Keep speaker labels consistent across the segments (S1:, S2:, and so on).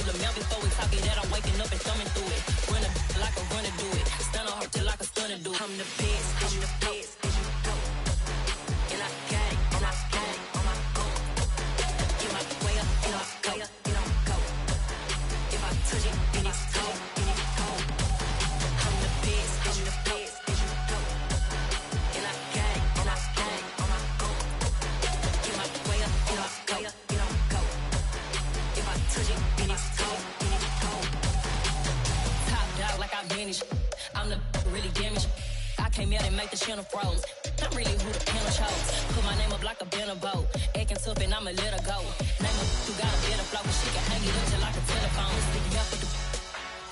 S1: the mail before we talk it that I'm waking up and thumbing through it. Run a like I'm gonna do it. Stun on her till like a stunner do. I'm the best, I'm the best. And I gang, on my gang, on my own. Get my way up, and I go, and I go. If I touch it, then it's cold, then it's cold. I'm the best, I'm the best. And I gang, on my gang, on my own. Get my way up, and I go, and I go. If I touch it, then it's cold, then it's cold. Top dog like I vanished. I'm the really damaged. I came out and make the channel froze. I'm really who the panel chose. Put my name up like a banner boat. Acting tough and I'ma let her go. Name her who got a better flow. She can hang it up just like a telephone. Stick me up with the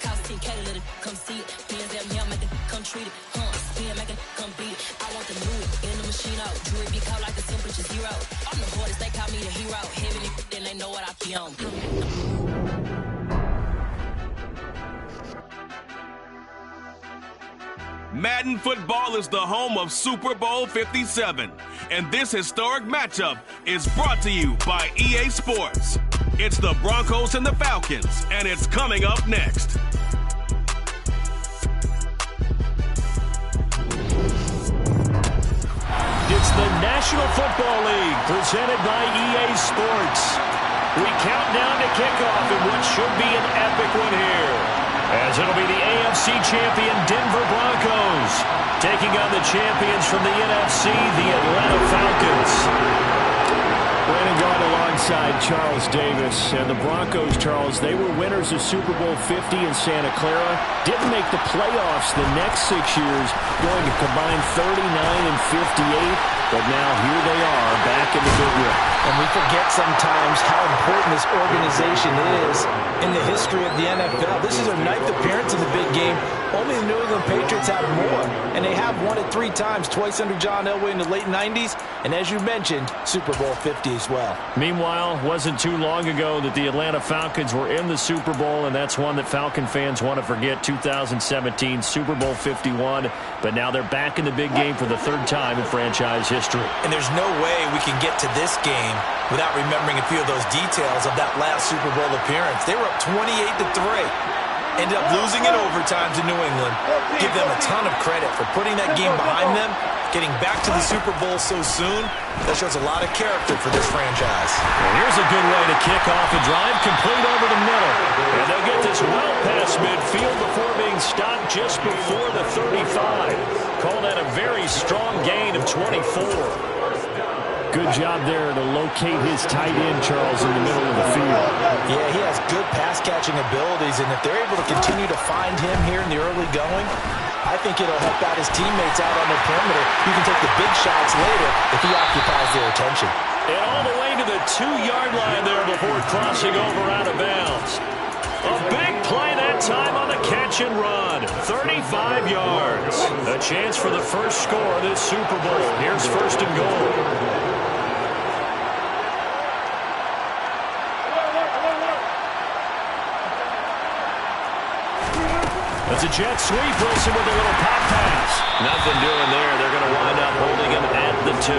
S1: cost 10K to let it come see it. Hands down here, make it come treat it. Spin, make it come beat it. I want the new in the machine out. Jewelry be cold like the temperature zero. I'm the hardest, they call me the hero. Heavy then they know what I be on.
S2: Madden football is the home of Super Bowl 57, and this historic matchup is brought to you by EA Sports. It's the Broncos and the Falcons, and it's coming up next.
S3: It's the National Football League presented by EA Sports. We count down to kickoff in what should be an epic one here, as it'll be the AFC champion Denver Broncos taking on the champions from the NFC, the Atlanta Falcons. Brandon Gaunt alongside Charles Davis. And the Broncos, Charles, they were winners of Super Bowl 50 in Santa Clara. Didn't make the playoffs the next 6 years, going to combine 39 and 58. But now here they are back in the big one.
S4: And we forget sometimes how important this organization is in the history of the NFL. This is their 9th appearance in the big game. Only the New England Patriots have more. And they have won it 3 times, twice under John Elway in the late 90s. And as you mentioned, Super Bowl 50 as well.
S3: Meanwhile, wasn't too long ago that the Atlanta Falcons were in the Super Bowl, and that's one that Falcon fans want to forget, 2017 Super Bowl 51. But now they're back in the big game for the 3rd time in franchise history.
S4: And there's no way we can get to this game without remembering a few of those details of that last Super Bowl appearance. They were up 28-3. Ended up losing in overtime to New England. Give them a ton of credit for putting that game behind them, getting back to the Super Bowl so soon. That shows a lot of character for this franchise.
S3: Well, here's a good way to kick off a drive, complete over the middle. And they'll get this well past midfield before being stopped just before the 35. Call that a very strong gain of 24. Good job there to locate his tight end, Charles, in the middle of the field.
S4: Yeah, he has good pass-catching abilities, and if they're able to continue to find him here in the early going, I think it'll help out his teammates out on the perimeter. You can take the big shots later if he occupies their attention.
S3: And all the way to the 2-yard line there before crossing over out of bounds. A big play that time on the catch and run. 35 yards. A chance for the first score of this Super Bowl. Here's 1st and goal. It's a jet sweep. Wilson with a little pop pass. Nothing doing there. They're going to wind up holding him at the 2.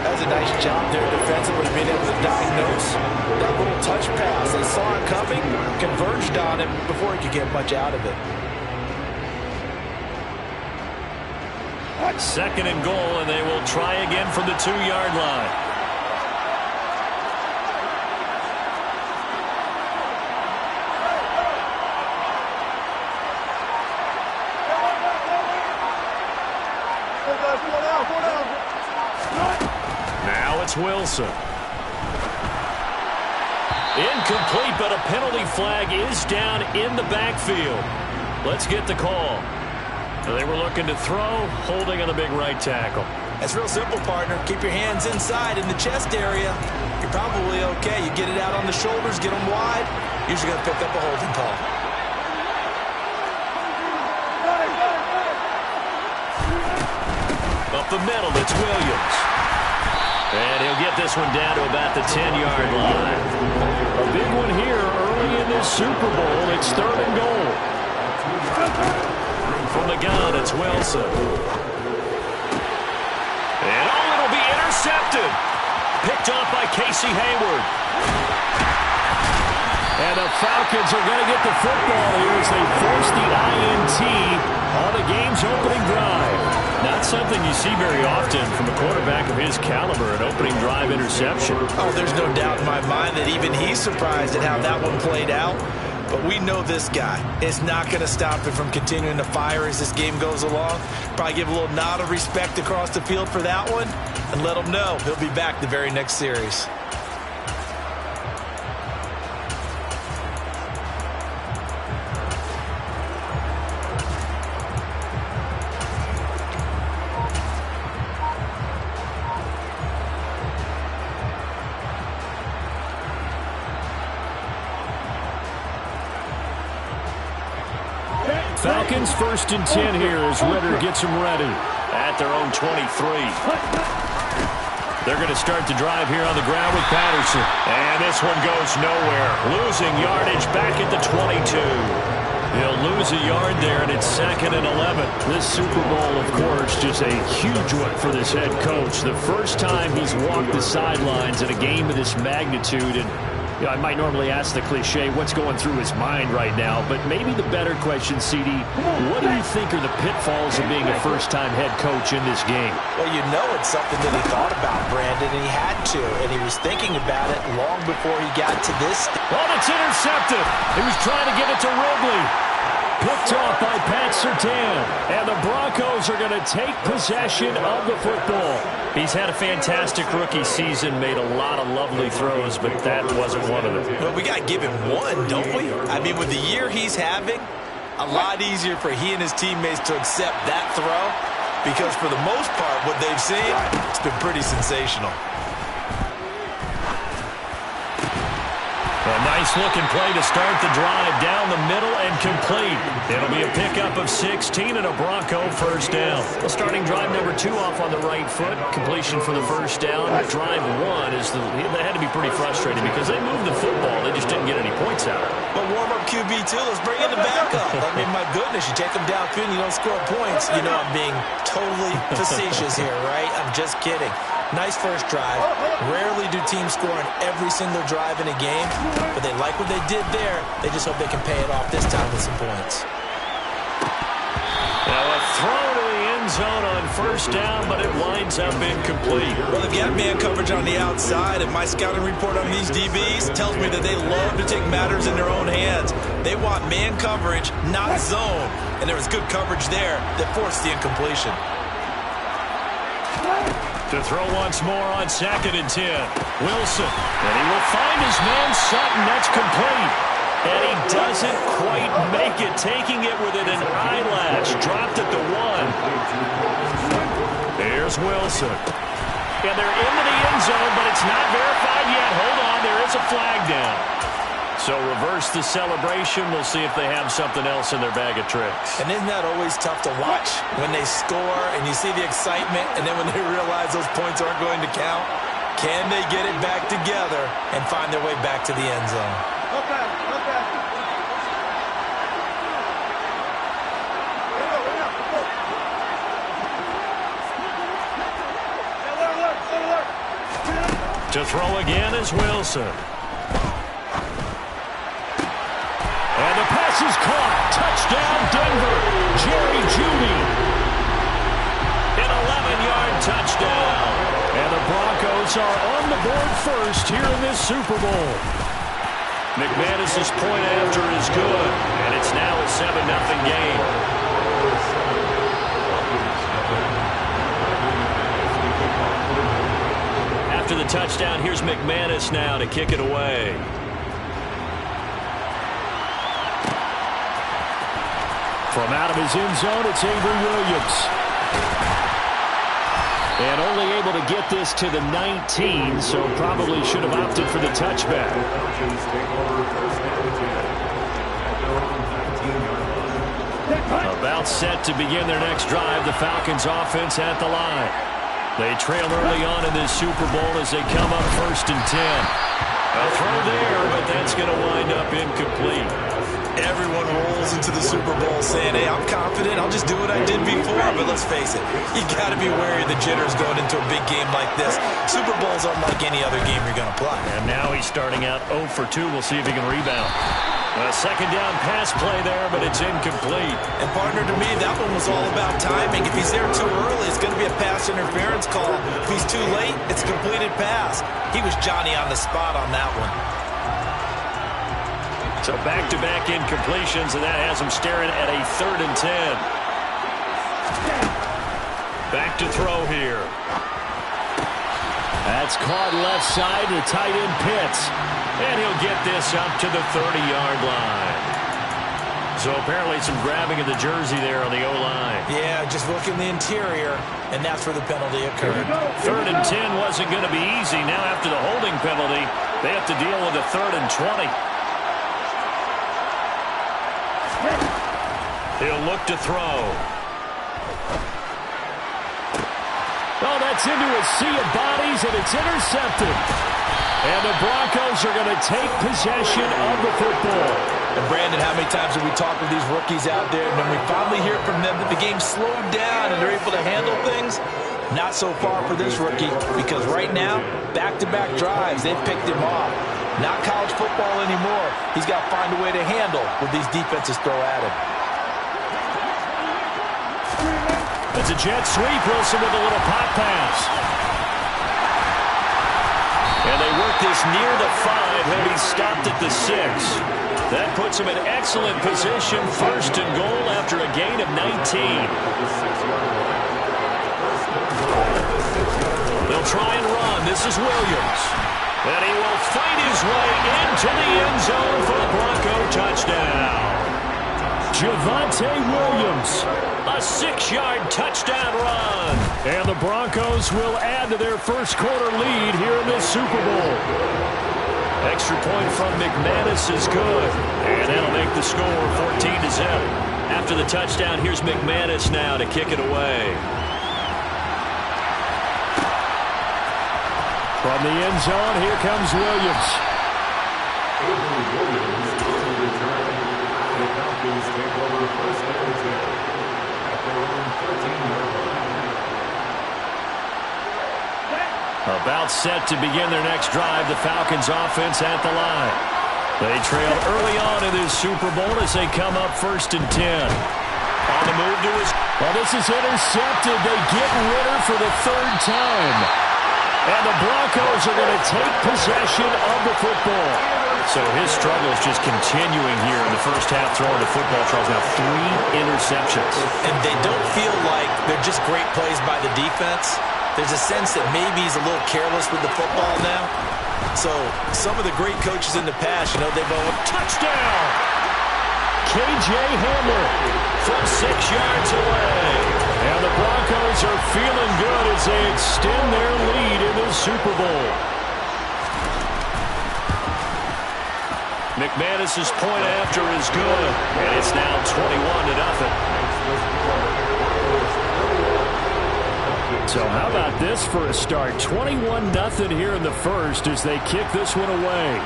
S4: That was a nice job there defensively, being able to diagnose that little touch pass. They saw it coming, converged on him before he could get much out of it.
S3: 2nd and goal, and they will try again from the 2-yard line. Now it's Wilson. Incomplete, but a penalty flag is down in the backfield. Let's get the call. They were looking to throw, holding on the big right tackle.
S4: That's real simple, partner. Keep your hands inside in the chest area. You're probably okay. You get it out on the shoulders, get them wide. Usually going to pick up a holding call.
S3: Up the middle, it's Williams. And he'll get this one down to about the 10-yard line. A big one here early in this Super Bowl. It's 3rd and goal. From the gun, it's Wilson. And it'll be intercepted. Picked off by Casey Hayward. And the Falcons are going to get the football here as they force the INT on the game's opening drive. Not something you see very often from a quarterback of his caliber, an opening drive interception.
S4: Oh, there's no doubt in my mind that even he's surprised at how that one played out. But we know this guy is not going to stop him from continuing to fire as this game goes along. Probably give a little nod of respect across the field for that one and let him know he'll be back the very next series.
S3: Falcons 1st and 10 here as Ritter gets them ready at their own 23. They're going to start the drive here on the ground with Patterson. And this one goes nowhere. Losing yardage back at the 22. He'll lose a yard there, and it's 2nd and 11. This Super Bowl, of course, just a huge one for this head coach. The first time he's walked the sidelines in a game of this magnitude. And you know, I might normally ask the cliche, what's going through his mind right now? But maybe the better question, CD, what do you think are the pitfalls of being a first-time head coach in this game?
S4: Well, you know it's something that he thought about, Brandon, and he had to. And he was thinking about it long before he got to this.
S3: Oh, it's intercepted. He was trying to get it to Ridley. Picked off by Pat Surtain. And the Broncos are going to take possession of the football. He's had a fantastic rookie season, made a lot of lovely throws, but that wasn't one of them.
S4: Well, we got to give him one, don't we? I mean, with the year he's having, a lot easier for he and his teammates to accept that throw because for the most part, what they've seen, it's been pretty sensational.
S3: A nice-looking play to start the drive down the middle and complete. It'll be a pickup of 16 and a Bronco first down. Well, starting drive number 2 off on the right foot. Completion for the first down. Drive 1 is they had to be pretty frustrating because they moved the football. They just didn't get any points out of it.
S4: But warm-up QB2, let's bring in the backup. I mean, my goodness, you take them downfield and you don't score points. You know I'm being totally facetious here, right? I'm just kidding. Nice first drive. Rarely do teams score on every single drive in a game, but they like what they did there. They just hope they can pay it off this time with some points.
S3: Now a throw to the end zone on first down, but it winds up incomplete.
S4: Well, they've got man coverage on the outside, and my scouting report on these DBs tells me that they love to take matters in their own hands. They want man coverage, not zone, and there was good coverage there that forced the incompletion.
S3: To throw once more on 2nd and 10. Wilson. And he will find his man Sutton. That's complete. And he doesn't quite make it. Taking it within an eyelash. Dropped at the 1. Here's Wilson. And they're into the end zone, but it's not verified yet. Hold on. There is a flag down. So reverse the celebration. We'll see if they have something else in their bag of tricks.
S4: And isn't that always tough to watch when they score and you see the excitement and then when they realize those points aren't going to count? Can they get it back together and find their way back to the end zone?
S3: To throw again is Wilson. And the pass is caught. Touchdown, Denver. Jerry Jeudy. An 11-yard touchdown. And the Broncos are on the board first here in this Super Bowl. McManus's point after is good. And it's now a 7-0 game. After the touchdown, here's McManus now to kick it away. From out of his end zone, it's Avery Williams. And only able to get this to the 19, so probably should have opted for the touchback. About set to begin their next drive, the Falcons offense at the line. They trail early on in this Super Bowl as they come up 1st and 10. A throw there, but that's going to wind up incomplete.
S4: Everyone rolls into the Super Bowl saying, hey, I'm confident. I'll just do what I did before. But let's face it, you got to be wary of the jitters going into a big game like this. Super Bowl's unlike any other game you're going to play.
S3: And now he's starting out 0 for 2. We'll see if he can rebound. A second down pass play there, but it's incomplete.
S4: And partner, to me, that one was all about timing. If he's there too early, it's going to be a pass interference call. If he's too late, it's a completed pass. He was Johnny on the spot on that one.
S3: So back-to-back incompletions, and that has him staring at a 3rd and 10. Back to throw here. That's caught left side to tight end Pitts. And he'll get this up to the 30-yard line. So apparently some grabbing of the jersey there on the O-line.
S4: Yeah, just look in the interior, and that's where the penalty occurred.
S3: 3rd and 10 wasn't going to be easy. Now after the holding penalty, they have to deal with a 3rd and 20. He'll look to throw. Oh, that's into a sea of bodies, and it's intercepted. And the Broncos are going to take possession of the football.
S4: And Brandon, how many times have we talked with these rookies out there, and when we finally hear from them that the game slowed down and they're able to handle things? Not so far for this rookie, because right now, back-to-back drives, they've picked him off. Not college football anymore. He's got to find a way to handle what these defenses throw at him.
S3: It's a jet sweep. Wilson with a little pop pass. And they work this near the 5. He'll be stopped at the 6. That puts him in excellent position. 1st and goal after a gain of 19. They'll try and run. This is Williams. And he will fight his way into the end zone for the Bronco touchdown. Javonte Williams, a 6-yard touchdown run. And the Broncos will add to their first quarter lead here in this Super Bowl. Extra point from McManus is good. And that'll make the score 14-7. After the touchdown, here's McManus now to kick it away. From the end zone, here comes Williams. About set to begin their next drive, the Falcons offense at the line. They trailed early on in this Super Bowl as they come up 1st and 10. On the move to his... Well, this is intercepted. They get Ritter for the 3rd time. And the Broncos are going to take possession of the football. So his struggle is just continuing here in the first half throwing the football. Charles, now 3 interceptions.
S4: And they don't feel like they're just great plays by the defense. There's a sense that maybe he's a little careless with the football now. So some of the great coaches in the past, you know, they've always...
S3: Touchdown! K.J. Hamler from 6 yards away. And the Broncos are feeling good as they extend their lead in the Super Bowl. McManus's point after is good. And it's now 21-0. So how about this for a start? 21-0 here in the first as they kick this one away.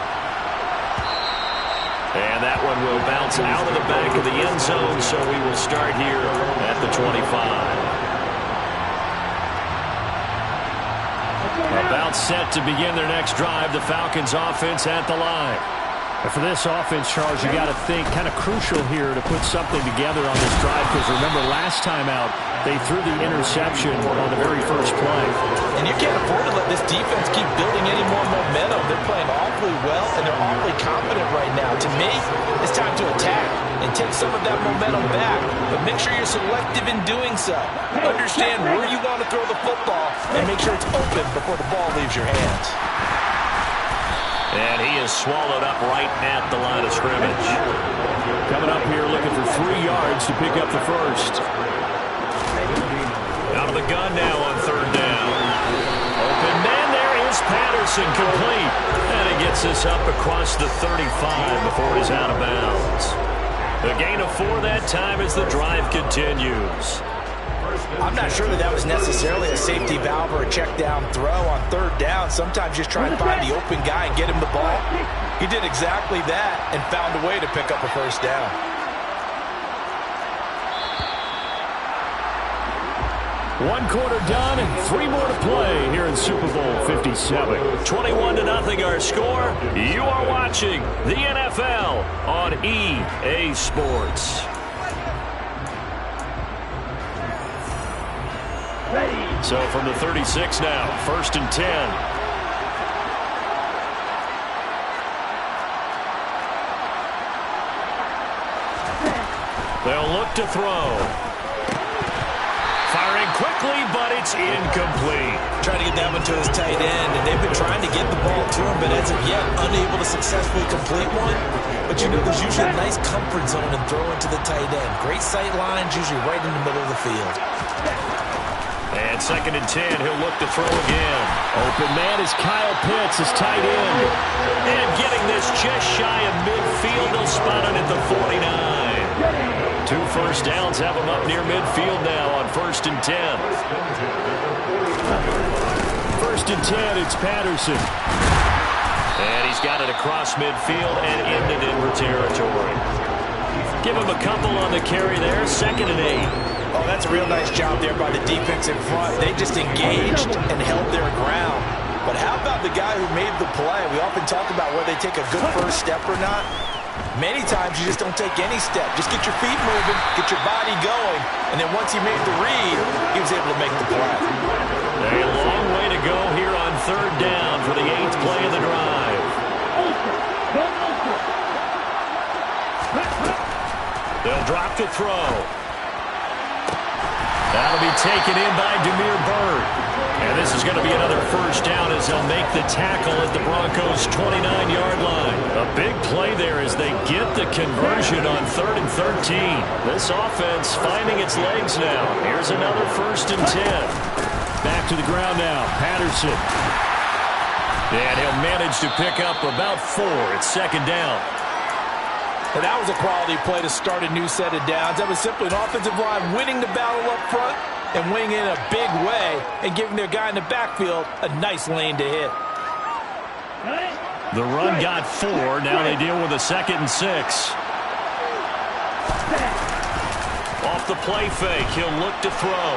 S3: And that one will bounce out of the back of the end zone, so we will start here at the 25. About set to begin their next drive, the Falcons offense at the line. And for this offense, Charles, you got to think kind of crucial here to put something together on this drive, because remember last time out, they threw the interception on the very first play.
S4: And you can't afford to let this defense keep building any more momentum. They're playing awfully well, and they're awfully confident right now. To me, it's time to attack and take some of that momentum back. But make sure you're selective in doing so. Understand where you want to throw the football, and make sure it's open before the ball leaves your hands.
S3: And he is swallowed up right at the line of scrimmage. Coming up here looking for 3 yards to pick up the first. Out of the gun now on 3rd down. Open man, there is Patterson, complete. And he gets this up across the 35 before he's out of bounds. The gain of 4 that time as the drive continues.
S4: I'm not sure that was necessarily a safety valve or a check down throw on third down. Sometimes just try and find the open guy and get him the ball. He did exactly that and found a way to pick up a first down.
S3: One quarter done and 3 more to play here in Super Bowl 57. 21-0 our score. You are watching the NFL on EA Sports. So from the 36 now, 1st and 10. They'll look to throw. Firing quickly, but it's incomplete.
S4: Trying to get that one to his tight end, and they've been trying to get the ball to him, but as of yet, unable to successfully complete one. But you know, there's usually a nice comfort zone in throwing to the tight end. Great sight lines, usually right in the middle of the field.
S3: And 2nd and 10, he'll look to throw again. Open man is Kyle Pitts, his tight end. And getting this just shy of midfield, they'll spot it at the 49. 2 first downs have him up near midfield now on 1st and 10. 1st and 10, it's Patterson. And he's got it across midfield and into Denver territory. Give him a couple on the carry there, 2nd and 8.
S4: Oh, that's a real nice job there by the defense in front. They just engaged and held their ground. But how about the guy who made the play? We often talk about whether they take a good first step or not. Many times you just don't take any step. Just get your feet moving, get your body going, and then once he made the read, he was able to make the play.
S3: A long way to go here on 3rd down for the 8th play of the drive. They'll drop to throw. That'll be taken in by Demir Bird. And this is going to be another first down as they'll make the tackle at the Broncos' 29-yard line. A big play there as they get the conversion on 3rd and 13. This offense finding its legs now. Here's another 1st and 10. Back to the ground now, Patterson. And he'll manage to pick up about 4 at 2nd down.
S4: And that was a quality play to start a new set of downs. That was simply an offensive line winning the battle up front and winning in a big way and giving their guy in the backfield a nice lane to hit.
S3: The run got 4. Now they deal with a 2nd and 6. Off the play fake, he'll look to throw.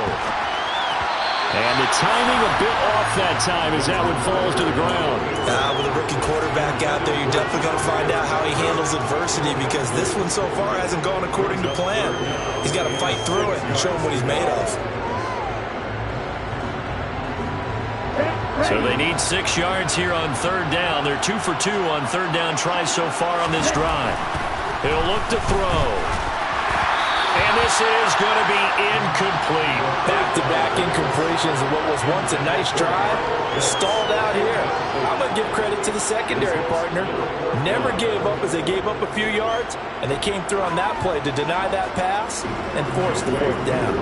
S3: And the timing a bit off that time as that one falls to the ground.
S4: With a rookie quarterback out there, you're definitely going to find out how he handles adversity because this one so far hasn't gone according to plan. He's got to fight through it and show him what he's made of.
S3: So they need 6 yards here on 3rd down. They're 2 for 2 on 3rd down tries so far on this drive. He'll look to throw. And this is going to be incomplete.
S4: Back-to-back incompletions of what was once a nice drive stalled out here. I'm going to give credit to the secondary partner. Never gave up as they gave up a few yards, and they came through on that play to deny that pass and force the 4th down.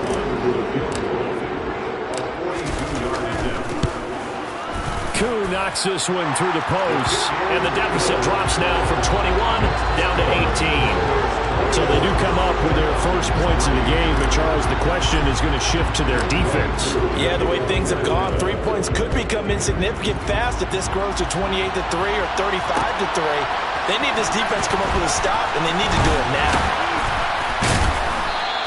S3: Koo knocks this one through the post, and the deficit drops now from 21 down to 18. So they do come up with their first points in the game, but Charles, the question is going to shift to their defense.
S4: Yeah, the way things have gone, 3 points could become insignificant fast if this grows to 28-3 or 35-3. They need this defense to come up with a stop, and they need to do it now.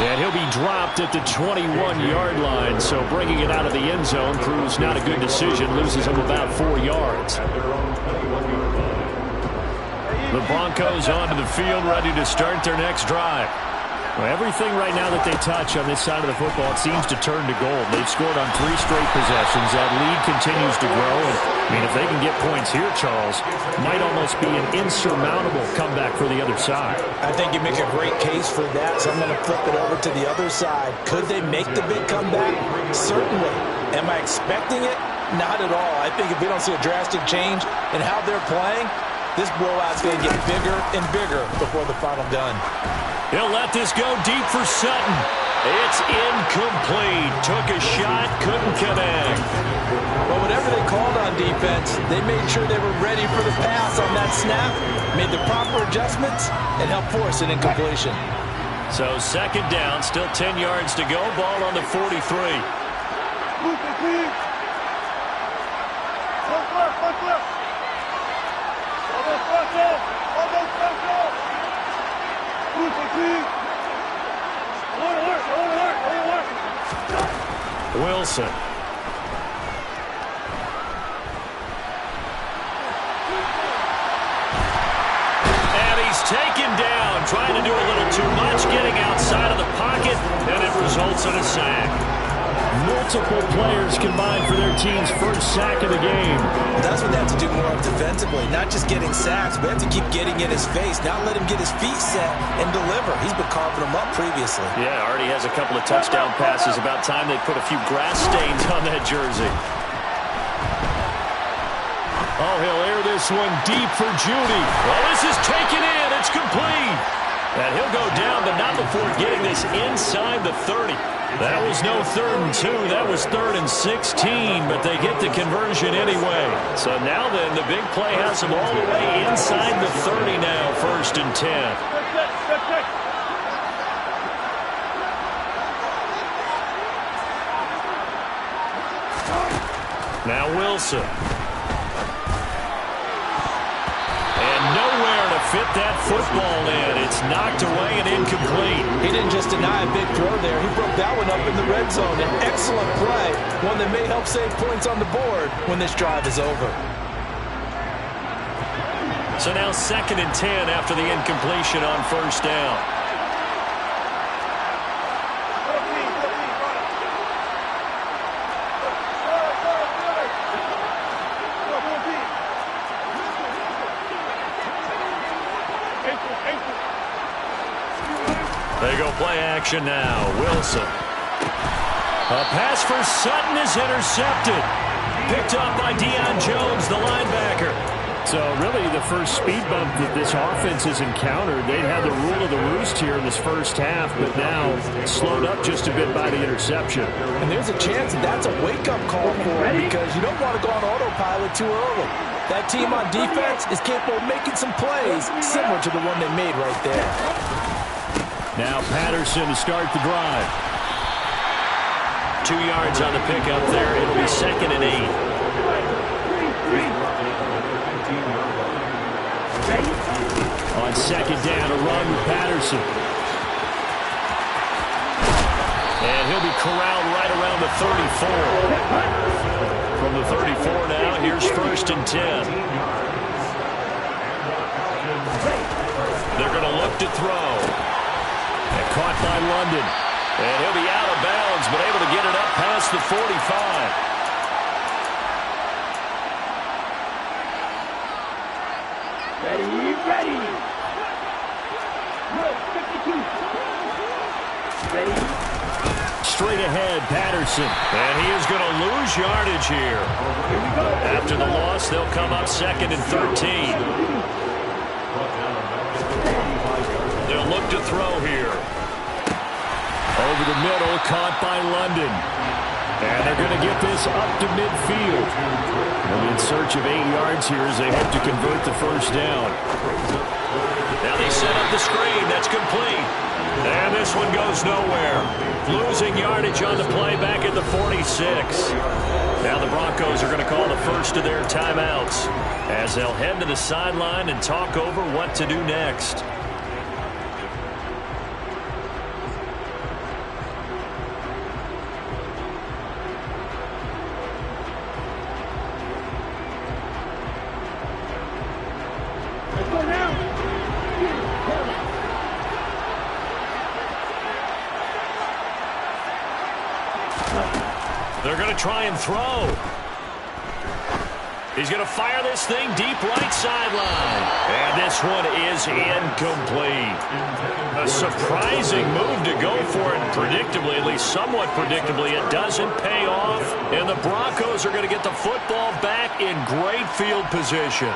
S3: And he'll be dropped at the 21-yard line, so bringing it out of the end zone proves not a good decision, loses him about 4 yards. The Broncos onto the field, ready to start their next drive. Well, everything right now that they touch on this side of the football, it seems to turn to gold. They've scored on 3 straight possessions. That lead continues to grow. And, I mean, if they can get points here, Charles, might almost be an insurmountable comeback for the other side.
S4: I think you make a great case for that, so I'm going to flip it over to the other side. Could they make the big comeback? Certainly. Am I expecting it? Not at all. I think if we don't see a drastic change in how they're playing, this blowout's going to get bigger and bigger before the final gun.
S3: He'll let this go deep for Sutton. It's incomplete. Took a shot, couldn't connect.
S4: But whatever they called on defense, they made sure they were ready for the pass on that snap, made the proper adjustments, and helped force an incompletion.
S3: So second down, still 10 yards to go. Ball on the 43. Wilson. And he's taken down, trying to do a little too much, getting outside of the pocket, and it results in a sack. Multiple players combined for their team's first sack of the game.
S4: That's what they have to do more of defensively, not just getting sacks, but have to keep getting in his face, not let him get his feet set and deliver. He's been carving them up previously.
S3: Yeah, already has a couple of touchdown passes. About time they put a few grass stains on that jersey. Oh, he'll air this one deep for Judy. Well, this is taken in. It's complete. And he'll go down, but not before getting this inside the 30. That was no 3rd and 2. That was 3rd and 16, but they get the conversion anyway. So now then, the big play has them all the way inside the 30 now, 1st and 10. Now Wilson. Nowhere to fit that football in. It's knocked away and incomplete.
S4: He didn't just deny a big throw there. He broke that one up in the red zone. An excellent play, one that may help save points on the board when this drive is over.
S3: So now 2nd and 10 after the incompletion on 1st down. They go play action now. Wilson. A pass for Sutton is intercepted. Picked up by Deion Jones, the linebacker. So really the first speed bump that this offense has encountered. They had the rule of the roost here in this first half, but now slowed up just a bit by the interception.
S4: And there's a chance that that's a wake-up call for him because you don't want to go on autopilot too early. That team on defense is capable of making some plays similar to the one they made right there.
S3: Now Patterson to start the drive. 2 yards on the pickup there. It'll be 2nd and 8. On 2nd down, a run with Patterson. And he'll be corralled right around the 34. From the 34 now, here's 1st and 10. They're going to look to throw. And caught by London. And he'll be out of bounds, but able to get it up past the 45.
S5: Ready. No, 52. Ready.
S3: Straight ahead, Patterson. And he is going to lose yardage here. After the loss, they'll come up 2nd and 13. They'll look to throw here. Over the middle, caught by London. And they're going to get this up to midfield. They'll be in search of 8 yards here as they hope to convert the 1st down. Now they set up the screen. That's complete. And this one goes nowhere. Losing yardage on the play back at the 46. Now the Broncos are going to call the first of their timeouts as they'll head to the sideline and talk over what to do next. They're going to try and throw. He's going to fire this thing deep right sideline. And this one is incomplete. A surprising move to go for it predictably, at least somewhat predictably. It doesn't pay off. And the Broncos are going to get the football back in great field position.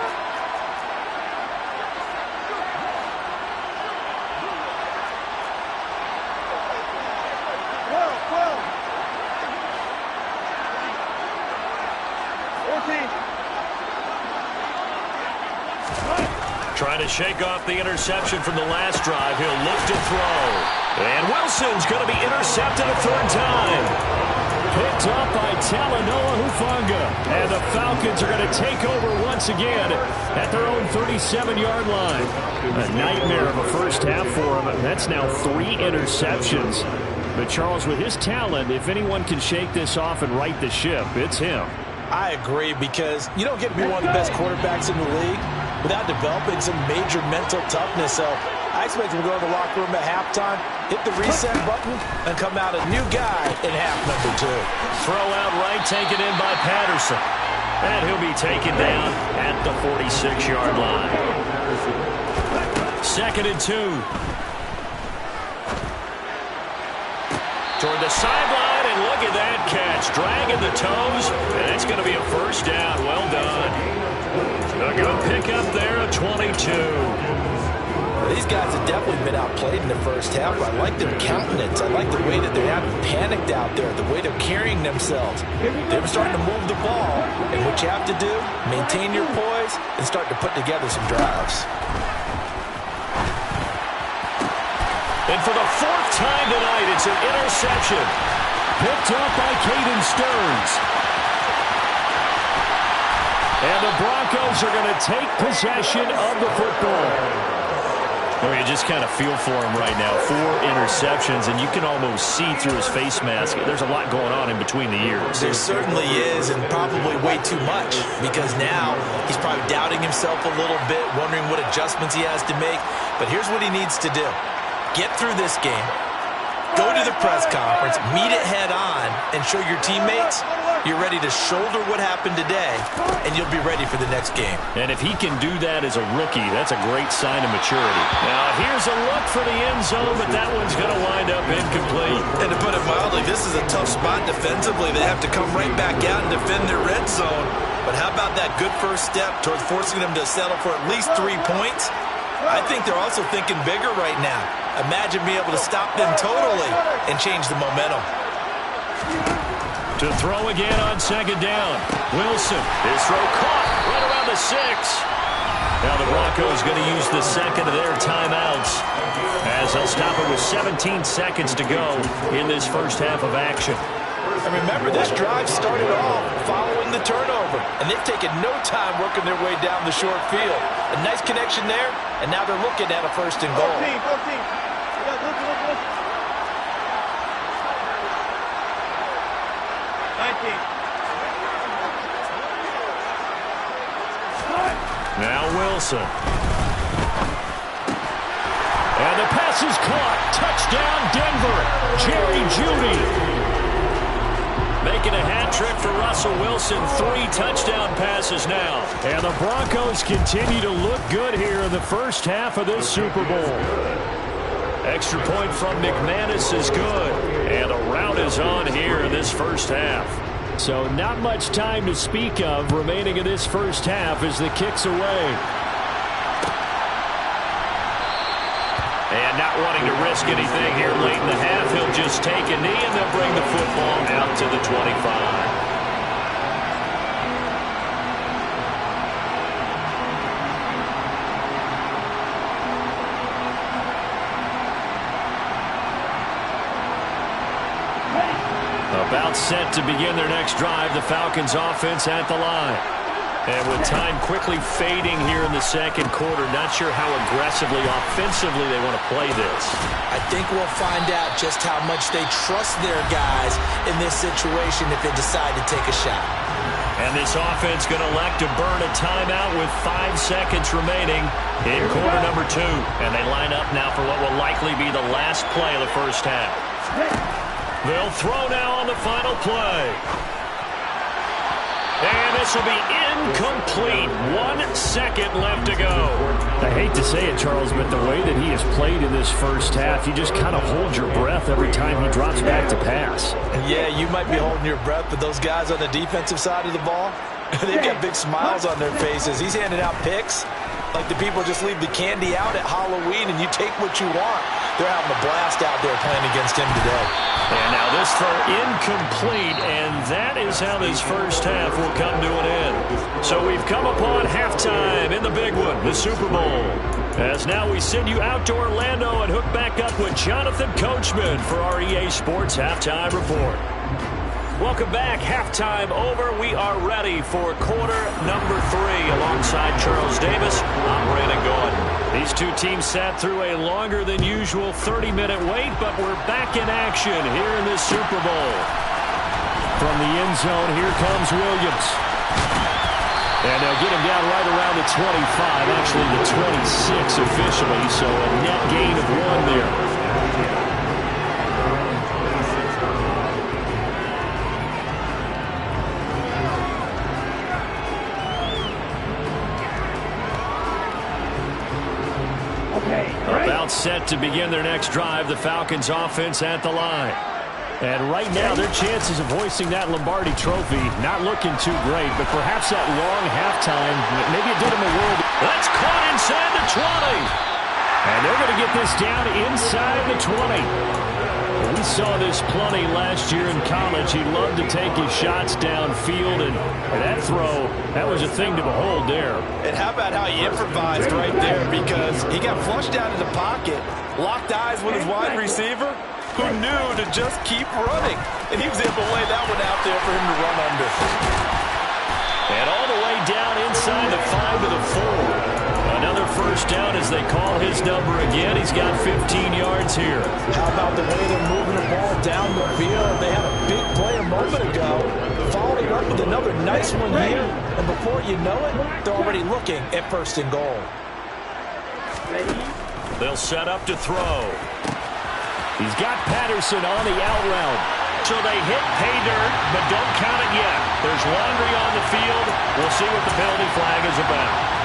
S3: Trying to shake off the interception from the last drive. He'll look to throw. And Wilson's going to be intercepted a third time. Picked up by Talanoa Hufanga. And the Falcons are going to take over once again at their own 37-yard line. A nightmare of a first half for him. That's now 3 interceptions. But Charles, with his talent, if anyone can shake this off and right the ship, it's him.
S4: I agree, because you don't get to be one of the best quarterbacks in the league without developing some major mental toughness. So I expect him to go to the locker room at halftime, hit the reset button, and come out a new guy in half number 2.
S3: Throw out right, taken in by Patterson. And he'll be taken down at the 46-yard line. 2nd and 2. Toward the sideline, and look at that catch. Dragging the toes, and it's going to be a first down. Well done. A good pickup there, a 22.
S4: These guys have definitely been outplayed in the first half. I like their countenance. I like the way that they're having panicked out there, the way they're carrying themselves. They're starting to move the ball, and what you have to do, maintain your poise and start to put together some drives.
S3: And for the 4th time tonight, it's an interception. Picked up by Caden Stearns. And the Broncos are going to take possession of the football. I mean, you just kind of feel for him right now. 4 interceptions, and you can almost see through his face mask. There's a lot going on in between the ears.
S4: There certainly is, and probably way too much, because now he's probably doubting himself a little bit, wondering what adjustments he has to make. But here's what he needs to do. Get through this game, go to the press conference, meet it head on, and show your teammates you're ready to shoulder what happened today, and you'll be ready for the next game.
S3: And if he can do that as a rookie, that's a great sign of maturity. Now, here's a look for the end zone, but that one's going to wind up incomplete.
S4: And to put it mildly, this is a tough spot defensively. They have to come right back out and defend their red zone. But how about that good first step towards forcing them to settle for at least 3 points? I think they're also thinking bigger right now. Imagine being able to stop them totally and change the momentum.
S3: To throw again on 2nd down. Wilson, his throw caught right around the 6. Now the Broncos going to use the 2nd of their timeouts as they'll stop it with 17 seconds to go in this first half of action.
S4: And remember, this drive started off following the turnover, and they've taken no time working their way down the short field. A nice connection there, and now they're looking at a 1st and goal.
S5: 14.
S3: Now Wilson. And the pass is caught. Touchdown, Denver. Jerry Jeudy. Making a hat trick for Russell Wilson. 3 touchdown passes now. And the Broncos continue to look good here in the first half of this Super Bowl. Extra point from McManus is good. And a rout is on here in this first half. So not much time to speak of remaining in this first half as the kick's away. And not wanting to risk anything here late in the half, he'll just take a knee and they'll bring the football out to the 25. About set to begin their next drive, the Falcons offense at the line. And with time quickly fading here in the second quarter, not sure how aggressively, offensively they want to play this.
S4: I think we'll find out just how much they trust their guys in this situation if they decide to take a shot.
S3: And this offense going to elect to burn a timeout with 5 seconds remaining in quarter number 2. And they line up now for what will likely be the last play of the first half. They'll throw now on the final play. And this will be incomplete. 1 second left to go. I hate to say it, Charles, but the way that he has played in this first half, you just kind of hold your breath every time he drops back to pass.
S4: Yeah, you might be holding your breath, but those guys on the defensive side of the ball, they've got big smiles on their faces. He's handing out picks like the people just leave the candy out at Halloween and you take what you want. They're having a blast out there playing against him today.
S3: And now this throw incomplete, and that is how this first half will come to an end. So we've come upon halftime in the big one, the Super Bowl. As now we send you out to Orlando and hook back up with Jonathan Coachman for our EA Sports Halftime Report. Welcome back. Halftime over. We are ready for quarter number 3 alongside Charles Davis. I'm Brandon Gordon. These two teams sat through a longer than usual 30-minute wait, but we're back in action here in this Super Bowl. From the end zone, here comes Williams. And they'll get him down right around the 25, actually the 26 officially, so a net gain of 1 there. About set to begin their next drive, the Falcons offense at the line. And right now, their chances of hoisting that Lombardi trophy not looking too great, but perhaps that long halftime, maybe it did them a world. That's caught inside the 20. And they're going to get this down inside the 20. We saw this plenty last year in college. He loved to take his shots downfield, and that throw, that was a thing to behold there.
S4: And how about how he improvised right there, because he got flushed out of the pocket, locked eyes with his wide receiver, who knew to just keep running. And he was able to lay that one out there for him to run under.
S3: And all the way down inside the 5 to the 4. Another first down as they call his number again. He's got 15 yards here.
S4: How about the way they're moving the ball down the field? They had a big play a moment ago. Followed it up with another nice one here. And before you know it, they're already looking at 1st and goal.
S3: They'll set up to throw. He's got Patterson on the out route. So they hit pay dirt, but don't count it yet. There's laundry on the field. We'll see what the penalty flag is about.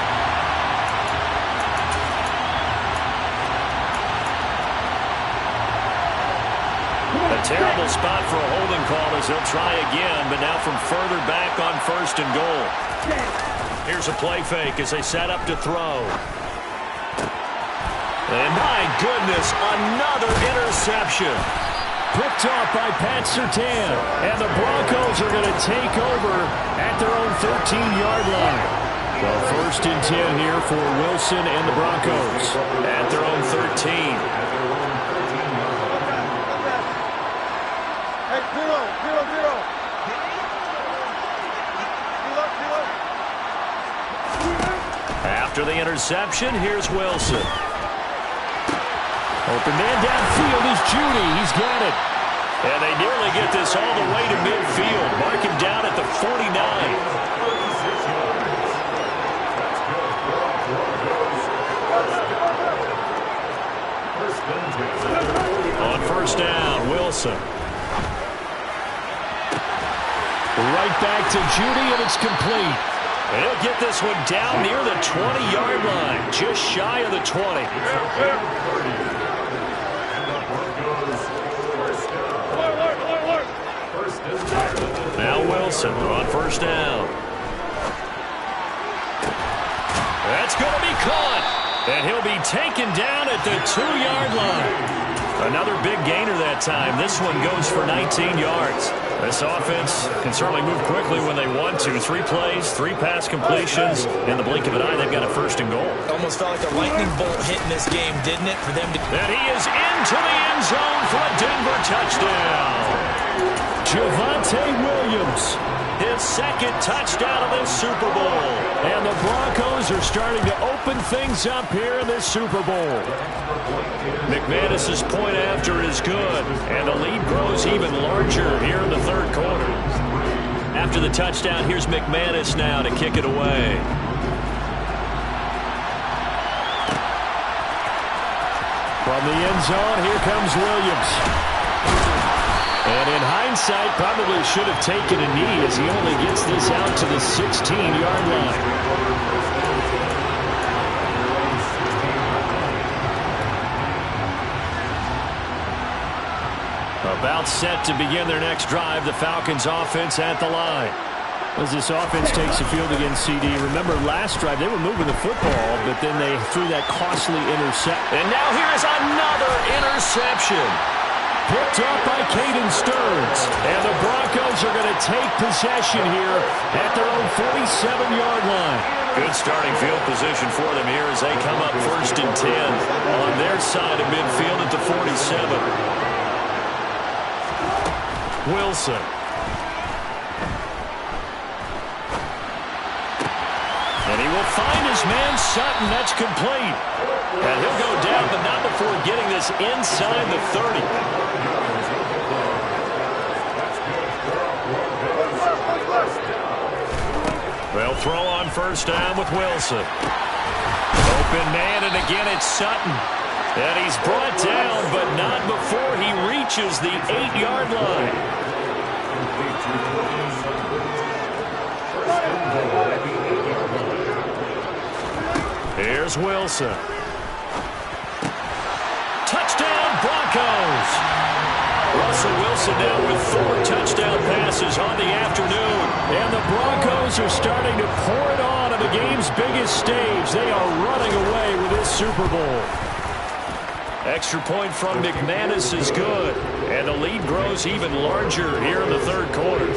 S3: A terrible spot for a holding call as they'll try again, but now from further back on 1st and goal. Here's a play fake as they set up to throw. And my goodness, another interception. Picked off by Pat Surtain. And the Broncos are going to take over at their own 13-yard line. Well, 1st and 10 here for Wilson and the Broncos at their own 13. After the interception, here's Wilson. Open man downfield is Judy. He's got it. And they nearly get this all the way to midfield. Mark him down at the 49. On 1st down, Wilson. Right back to Judy, and it's complete. And he'll get this one down near the 20-yard line, just shy of the 20. Now Wilson on 1st down. That's going to be caught. And he'll be taken down at the 2-yard line. Another big gainer that time. This one goes for 19 yards. This offense can certainly move quickly when they want to. 3 plays, 3 pass completions. In the blink of an eye, they've got a 1st and goal.
S4: Almost felt like a lightning bolt hitting this game, didn't it? For them to...
S3: And he is into the end zone for a Denver touchdown. Javonte Williams, his 2nd touchdown of this Super Bowl. And the Broncos are starting to open things up here in this Super Bowl. McManus's point after is good, and the lead grows even larger here in the 3rd quarter. After the touchdown, here's McManus now to kick it away. From the end zone, here comes Williams. And in hindsight, probably should have taken a knee as he only gets this out to the 16-yard line. About set to begin their next drive, the Falcons offense at the line. As this offense takes the field against CD, remember last drive they were moving the football, but then they threw that costly interception.
S5: And now here's another interception.
S3: Picked up by Caden Stearns. And the Broncos are going to take possession here at their own 47-yard line.
S5: Good starting field position for them here as they come up 1st and 10 on their side of midfield at the 47. Wilson. And he will find his man Sutton. That's complete. And he'll go down, but not before getting this inside the 30. They'll throw on 1st down with Wilson. Open man, and again it's Sutton. And he's brought down, but not before he reaches the 8-yard line. Here's Wilson. Touchdown, Broncos! Russell Wilson now with 4 touchdown passes on the afternoon.
S3: And the Broncos are starting to pour it on the game's biggest stage. They are running away with this Super Bowl.
S5: Extra point from McManus is good. And the lead grows even larger here in the 3rd quarter.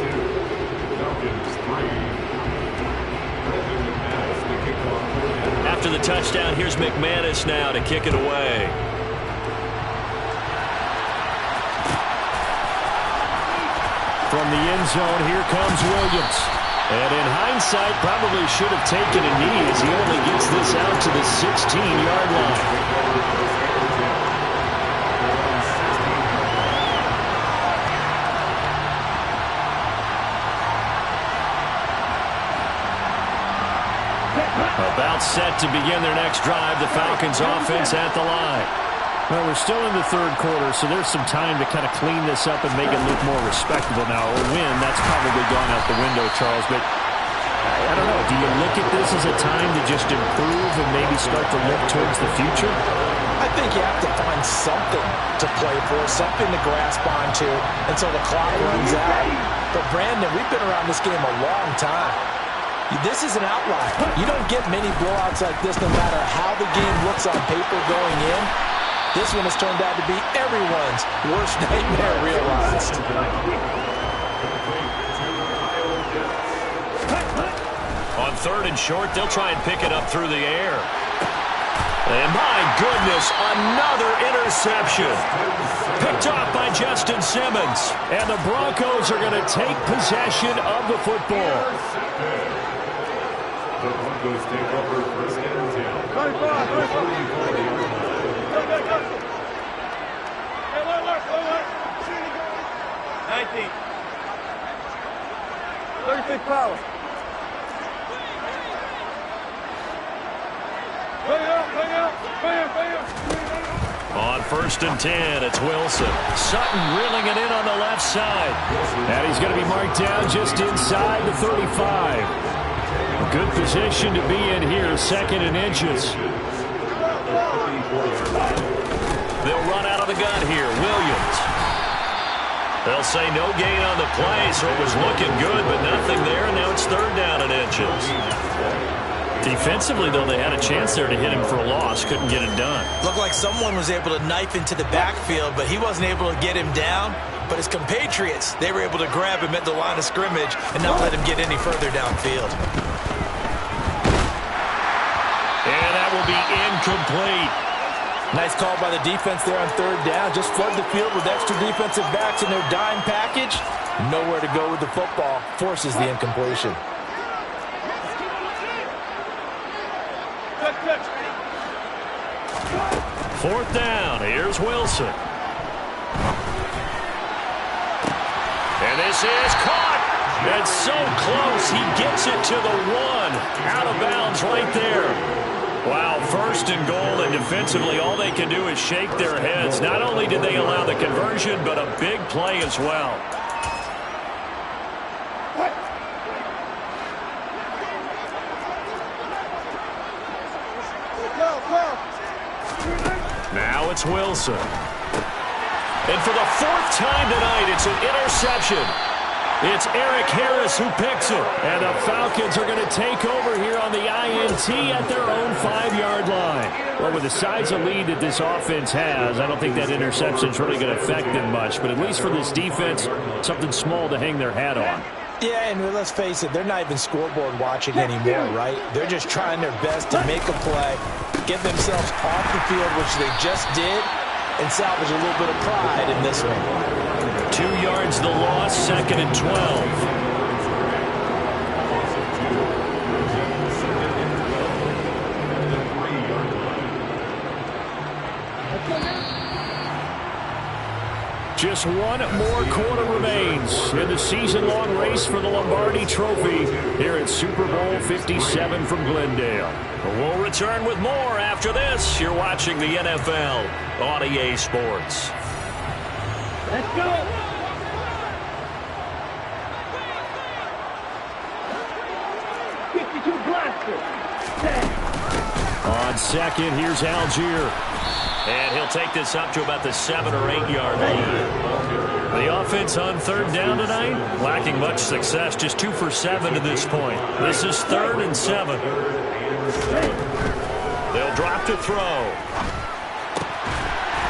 S5: After the touchdown, here's McManus now to kick it away.
S3: From the end zone, here comes Williams. And in hindsight, probably should have taken a knee as he only gets this out to the 16-yard line.
S5: About set to begin their next drive, the Falcons offense at the line.
S3: Well, we're still in the 3rd quarter, so there's some time to kind of clean this up and make it look more respectable now. A win, that's probably gone out the window, Charles, but I don't know. Do you look at this as a time to just improve and maybe start to look towards the future?
S4: I think you have to find something to play for, something to grasp onto until the clock runs out. But, Brandon, we've been around this game a long time. This is an outlier. You don't get many blowouts like this no matter how the game looks on paper going in. This one has turned out to be everyone's worst nightmare realized.
S5: On 3rd and short, they'll try and pick it up through the air. And my goodness, another interception. Picked off by Justin Simmons.
S3: And the Broncos are going to take possession of the football.
S6: The Broncos take over 1st and 10.
S7: 19. 36 power.
S5: On 1st and 10, it's Wilson. Sutton reeling it in on the left side.
S3: And he's going to be marked down just inside the 35. Good position to be in here, 2nd and inches.
S5: They'll run out of the gun here. Williams. They'll say no gain on the play, so it was looking good, but nothing there, and now it's 3rd down and inches. Defensively, though, they had a chance there to hit him for a loss. Couldn't get it done.
S4: Looked like someone was able to knife into the backfield, but he wasn't able to get him down. But his compatriots, they were able to grab him at the line of scrimmage and not let him get any further downfield.
S5: And that will be incomplete.
S4: Nice call by the defense there on 3rd down. Just flood the field with extra defensive backs in their dime package. Nowhere to go with the football. Forces the incompletion.
S5: Fourth down. Here's Wilson. And this is caught. And so close. He gets it to the 1. Out of bounds right there. Wow, 1st and goal, and defensively all they can do is shake their heads. Not only did they allow the conversion, but a big play as well. Now it's Wilson. And for the 4th time tonight, it's an interception.
S3: It's Eric Harris who picks it. And the Falcons are going to take over here on the INT at their own 5-yard line. Well, with the size of lead that this offense has, I don't think that interception is really going to affect them much. But at least for this defense, something small to hang their hat on.
S4: Yeah, and let's face it, they're not even scoreboard watching anymore, right? They're just trying their best to make a play, get themselves off the field, which they just did, and salvage a little bit of pride in this one.
S3: 2 yards the loss, 2nd and 12. Just one more quarter remains in the season-long race for the Lombardi Trophy here at Super Bowl 57 from Glendale. We'll return with more after this. You're watching the NFL on EA Sports.
S7: Let's go.
S3: On second, here's Algier. And he'll take this up to about the 7 or 8 yard line. The offense on 3rd down tonight, lacking much success, just 2 for 7 to this point. This is 3rd and 7. They'll drop to throw.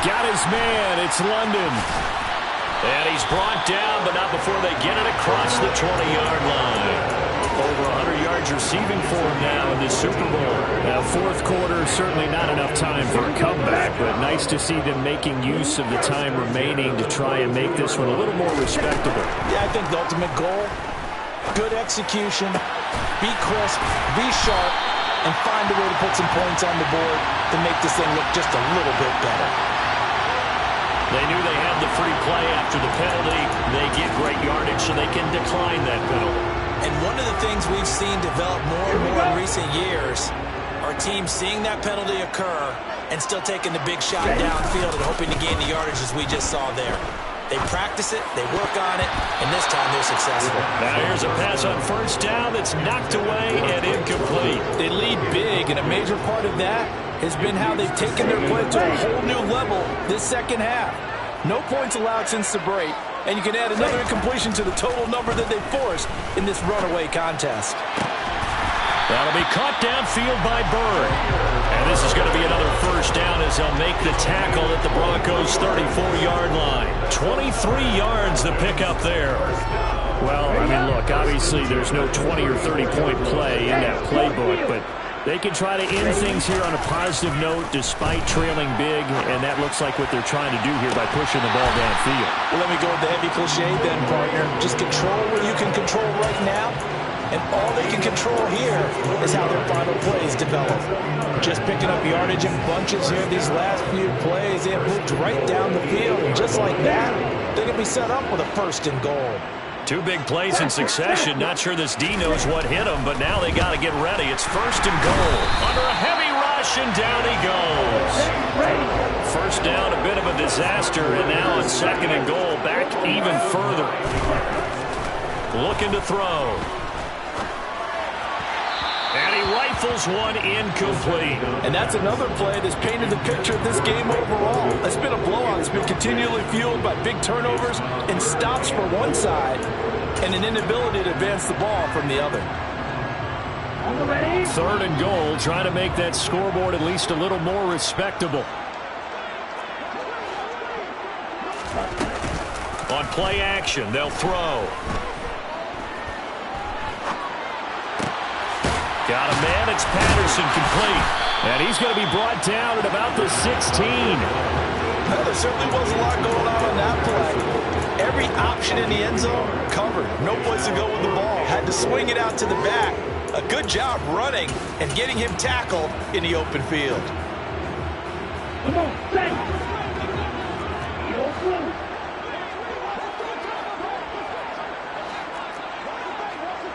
S3: Got his man, it's London. And he's brought down, but not before they get it across the 20-yard line. Over 100 yards receiving for him now in this Super Bowl. Now, 4th quarter, certainly not enough time for a comeback, but nice to see them making use of the time remaining to try and make this one a little more respectable.
S4: Yeah, I think the ultimate goal, good execution, be crisp, be sharp, and find a way to put some points on the board to make this thing look just a little bit better.
S3: They knew they had the free play after the penalty. They get great yardage, so they can decline that penalty.
S4: And one of the things we've seen develop more and more in recent years are teams seeing that penalty occur and still taking the big shot downfield and hoping to gain the yardage as we just saw there. They practice it, they work on it, and this time they're successful.
S3: Now here's a pass on 1st down that's knocked away and incomplete.
S4: They lead big, and a major part of that has been how they've taken their play to a whole new level this 2nd half. No points allowed since the break. And you can add another incompletion to the total number that they forced in this runaway contest.
S3: That'll be caught downfield by Bird. And this is going to be another 1st down as they'll make the tackle at the Broncos' 34-yard line. 23 yards the pickup there. Well, I mean, look, obviously there's no 20 or 30-point play in that playbook, but they can try to end things here on a positive note despite trailing big, and that looks like what they're trying to do here by pushing the ball downfield.
S4: Well, let me go with the heavy cliche then, partner. Just control what you can control right now, and all they can control here is how their final plays develop. Just picking up yardage in bunches here these last few plays. They have moved right down the field, and just like that, they're going to be set up with a 1st and goal.
S3: 2 big plays in succession. Not sure this D knows what hit him, but now they got to get ready. It's 1st and goal. Under a heavy rush, and down he goes. 1st down, a bit of a disaster, and now on 2nd and goal, back even further. Looking to throw. And he rifles one incomplete.
S4: And that's another play that's painted the picture of this game overall. It's been a blowout. It's been continually fueled by big turnovers and stops for one side and an inability to advance the ball from the other.
S3: 3rd and goal, trying to make that scoreboard at least a little more respectable. On play action, they'll throw. Got a man, it's Patterson, complete. And he's going to be brought down at about the 16.
S4: Well, there certainly was a lot going on that play. Every option in the end zone covered. No place to go with the ball. Had to swing it out to the back. A good job running and getting him tackled in the open field.
S7: Come on, stay.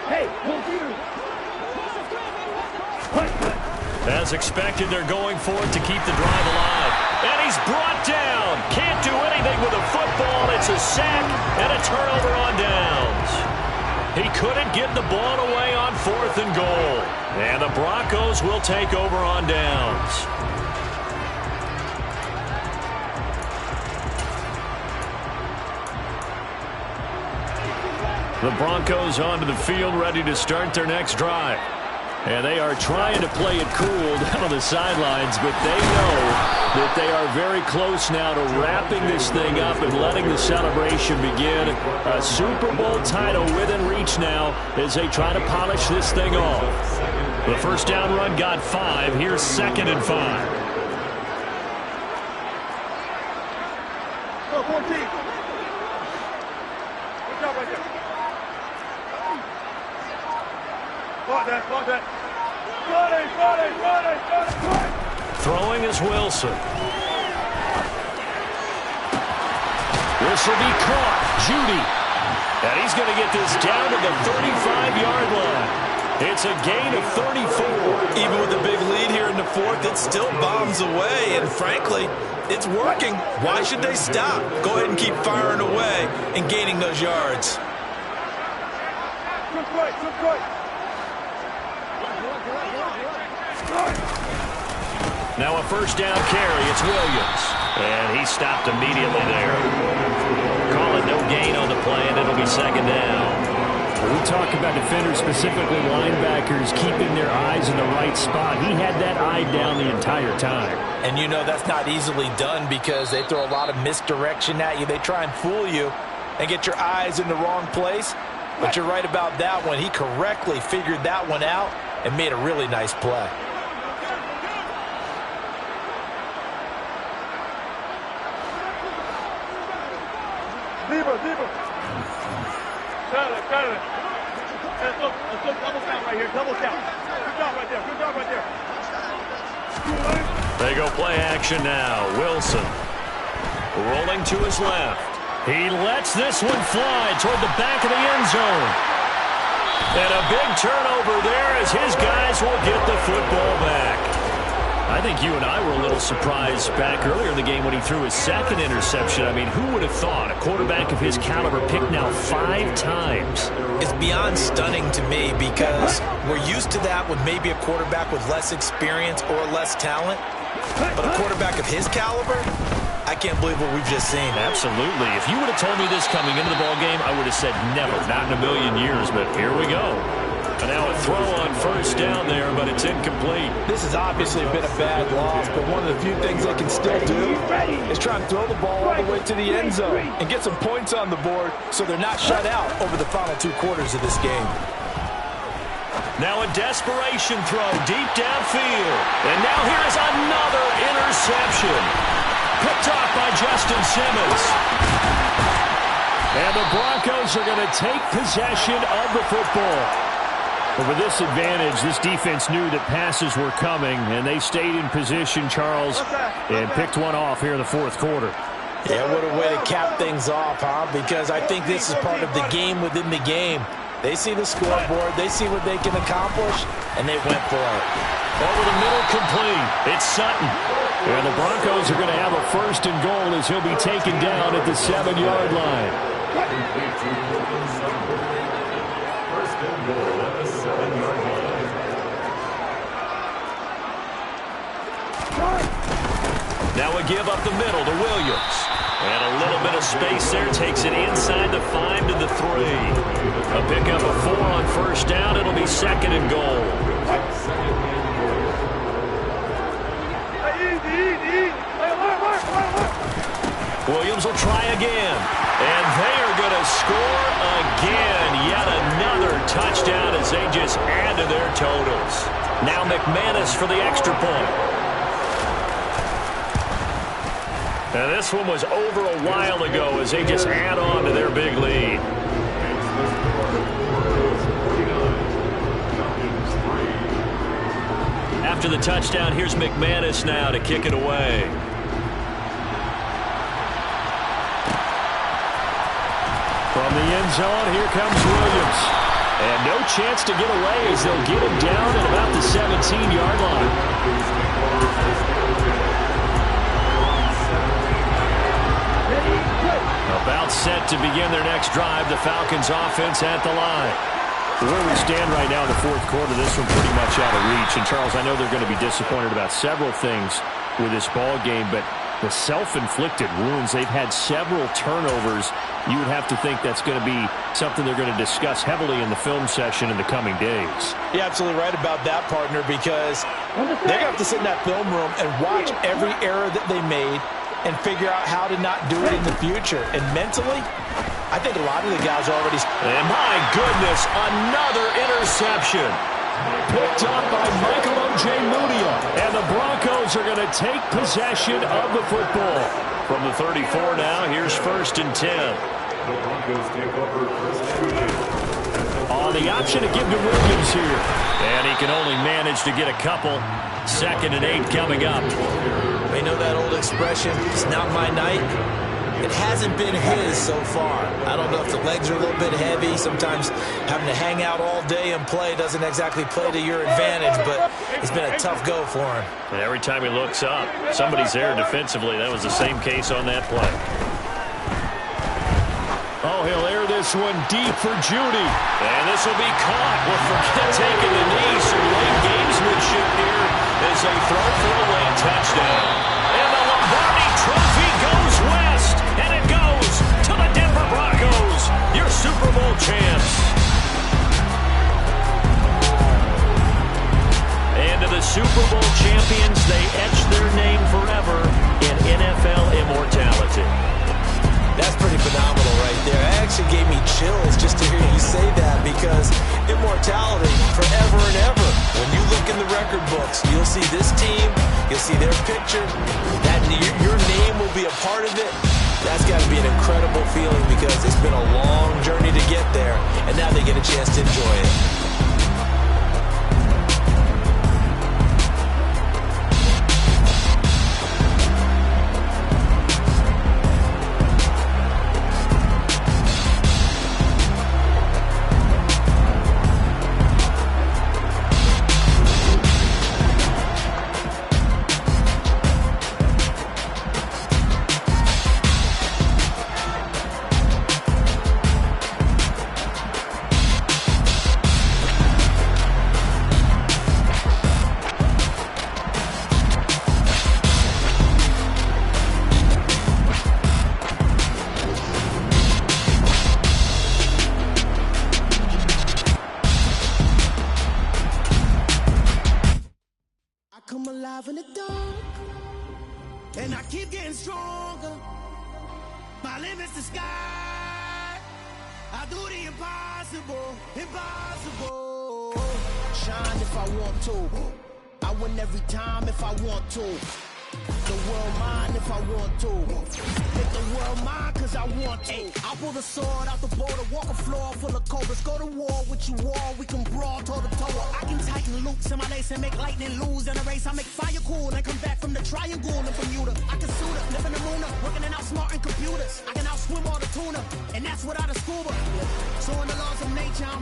S7: Hey, hold here.
S3: As expected, they're going for it to keep the drive alive. And he's brought down. Can't do anything with a football. It's a sack and a turnover on downs. He couldn't get the ball away on 4th and goal. And the Broncos will take over on downs.
S5: The Broncos onto the field, ready to start their next drive. And they are trying to play it cool down on the sidelines, but they know that they are very close now to wrapping this thing up and letting the celebration begin. A Super Bowl title within reach now as they try to polish this thing off. The first down run got 5. Here's 2nd and 5.
S7: Go, 14. Good job right there. Got that.
S5: Throwing is Wilson. This will be caught. Judy. And he's going to get this down to the 35-yard line. It's a gain of 34.
S4: Even with a big lead here in the 4th, it still bombs away. And frankly, it's working. Why should they stop? Go ahead and keep firing away and gaining those yards.
S7: Good right.
S5: Now a first down carry. It's Williams. And he stopped immediately there. Call it no gain on the play, and it'll be 2nd down. We talk about defenders, specifically linebackers, keeping their eyes in the right spot. He had that eye down the entire time.
S4: And you know that's not easily done because they throw a lot of misdirection at you. They try and fool you and get your eyes in the wrong place. But you're right about that one. He correctly figured that one out and made a really nice play.
S7: Deeper. Got it. Let's look double count right here. Double count. Good job right there.
S5: They go play action now. Wilson rolling to his left. He lets this one fly toward the back of the end zone. And a big turnover there as his guys will get the football back. I think you and I were a little surprised back earlier in the game when he threw his 2nd interception. I mean, who would have thought a quarterback of his caliber picked now 5 times?
S4: It's beyond stunning to me because we're used to that with maybe a quarterback with less experience or less talent. But a quarterback of his caliber, I can't believe what we've just seen.
S5: Absolutely. If you would have told me this coming into the ballgame, I would have said never, not in a million years, but here we go. And now a throw on first down there, but it's incomplete.
S4: This has obviously been a bad loss, but one of the few things they can still do is try and throw the ball all the way to the end zone and get some points on the board so they're not shut out over the final 2 quarters of this game.
S5: Now a desperation throw deep downfield. And now here is another interception. Picked off by Justin Simmons. And the Broncos are going to take possession of the football. But with this advantage, this defense knew that passes were coming, and they stayed in position, Charles, and picked one off here in the 4th quarter.
S4: Yeah, what a way to cap things off, huh? Because I think this is part of the game within the game. They see the scoreboard, they see what they can accomplish, and they went for it.
S5: Over the middle, complete. It's Sutton. And the Broncos are going to have a 1st and goal as he'll be taken down at the 7-yard line.
S6: First and goal at the 7-yard line.
S5: Now a give up the middle to Williams. And a little bit of space there takes it inside the 5 to the 3. A pickup of 4 on first down. It'll be 2nd and goal. Williams will try again. And they are going to score again. Yet another touchdown as they just add to their totals. Now McManus for the extra point. And this one was over a while ago as they just add on to their big lead. After the touchdown, here's McManus now to kick it away. From the end zone, here comes Williams. And no chance to get away as they'll get him down at about the 17-yard line. About set to begin their next drive. The Falcons offense at the line. Where we stand right now in the 4th quarter, this one pretty much out of reach. And, Charles, I know they're going to be disappointed about several things with this ball game, but the self-inflicted wounds, they've had several turnovers
S3: you would have to think that's going to be something they're going to discuss heavily in the film session in the coming days.
S4: You're absolutely right about that, partner, because they're going to have to sit in that film room and watch every error that they made and figure out how to not do it in the future. And mentally, I think a lot of the guys are already...
S3: And my goodness, another interception. Picked up by Michael O.J. Mudia. And the Broncos are going to take possession of the football. From the 34 now, here's 1st and 10.
S6: The Broncos take over 1st and 10.
S3: On the option to give to Williams here. And he can only manage to get a couple. 2nd and 8 coming up.
S4: They know that old expression, it's not my night. It hasn't been his so far. I don't know if the legs are a little bit heavy. Sometimes having to hang out all day and play doesn't exactly play to your advantage, but it's been a tough go for him.
S3: And every time he looks up, somebody's there defensively. That was the same case on that play. Oh, he'll air this one deep for Judy. And this will be caught. We'll forget taking the knee. Some late gamesmanship here as they throw for a late touchdown. And the Lombardi Trophy goes west. And it goes to the Denver Broncos, your Super Bowl champs. And to the Super Bowl champions, they etch their name forever in NFL immortality.
S4: That's pretty phenomenal right there. It actually gave me chills just to hear you say that, because immortality forever and ever. When you look in the record books, you'll see this team, you'll see their picture, that your name will be a part of it. That's got to be an incredible feeling, because it's been a long journey to get there, and now they get a chance to enjoy it.
S1: Come alive in the dark, and I keep getting stronger. My limit's the sky. I do the impossible, impossible. Shine if I want to. I win every time if I want to. The world mine if I want to. Make the world mine cause I want to. I pull the sword out the border, walk a floor full of cobras. Go to war with you all, we can brawl toe to toe. I can tighten loops in my lace and make lightning lose in a race. I make fire cool and come back from the triangle in Bermuda. I can suit up, live in the moon up, working and outsmarting computers. I can outswim all the tuna, and that's without a scuba. So in the laws of nature, I'm